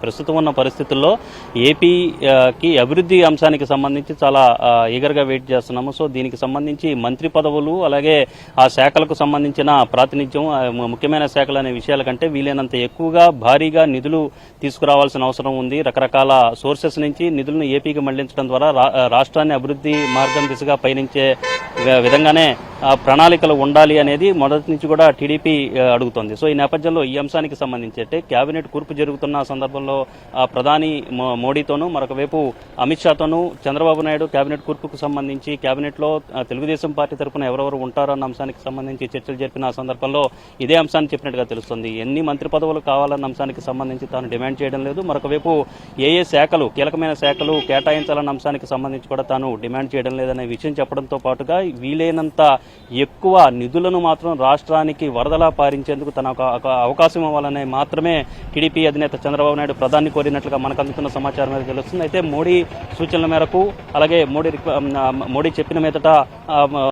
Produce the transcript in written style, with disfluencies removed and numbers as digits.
ప్రస్తుతం ఉన్న పరిస్థితుల్లో ఏపీకి అభివృద్ధి అంశానికి సంబంధించి చాలా ఈగర్గా వెయిట్ చేస్తున్నాము. సో దీనికి సంబంధించి మంత్రి పదవులు అలాగే ఆ శాఖలకు సంబంధించిన ప్రాతినిధ్యం ముఖ్యమైన శాఖలు అనే విషయాల కంటే వీలైనంత ఎక్కువగా భారీగా నిధులు తీసుకురావాల్సిన అవసరం ఉంది. రకరకాల సోర్సెస్ నుంచి నిధులను ఏపీకి మళ్లించడం ద్వారా రాష్ట్రాన్ని అభివృద్ధి మార్గం దిశగా పయనించే విధంగానే ప్రణాళికలు ఉండాలి అనేది మొదటి నుంచి కూడా టీడీపీ అడుగుతోంది. సో ఈ నేపథ్యంలో ఈ అంశానికి సంబంధించి అంటే కేబినెట్ కూర్పు జరుగుతున్న సందర్భంలో ప్రధాని మోడీతోనూ మరొక వైపు అమిత్ షాతోనూ చంద్రబాబు నాయుడు కేబినెట్ కూర్పుకు సంబంధించి కేబినెట్లో తెలుగుదేశం పార్టీ తరఫున ఎవరెవరు ఉంటారో అన్న అంశానికి సంబంధించి చర్చలు జరిపిన సందర్భంలో ఇదే అంశాన్ని చెప్పినట్టుగా తెలుస్తుంది. ఎన్ని మంత్రి పదవులు కావాలన్న అంశానికి సంబంధించి తాను డిమాండ్ చేయడం లేదు. మరొక వైపు ఏ శాఖలు కీలకమైన శాఖలు కేటాయించాలన్న అంశానికి సంబంధించి కూడా తాను డిమాండ్ చేయడం లేదనే విషయం చెప్పడంతో పాటుగా వీలైనంత ఎక్కువ నిధులను మాత్రం రాష్ట్రానికి వరదలా పారించేందుకు తన ఒక అవకాశం ఇవ్వాలనే మాత్రమే టీడీపీ అధినేత చంద్రబాబు నాయుడు ప్రధాని కోరినట్లుగా మనకు అందుతున్న సమాచారం మీద తెలుస్తుంది. అయితే మోడీ సూచనల మేరకు అలాగే మోడీ చెప్పిన మీదట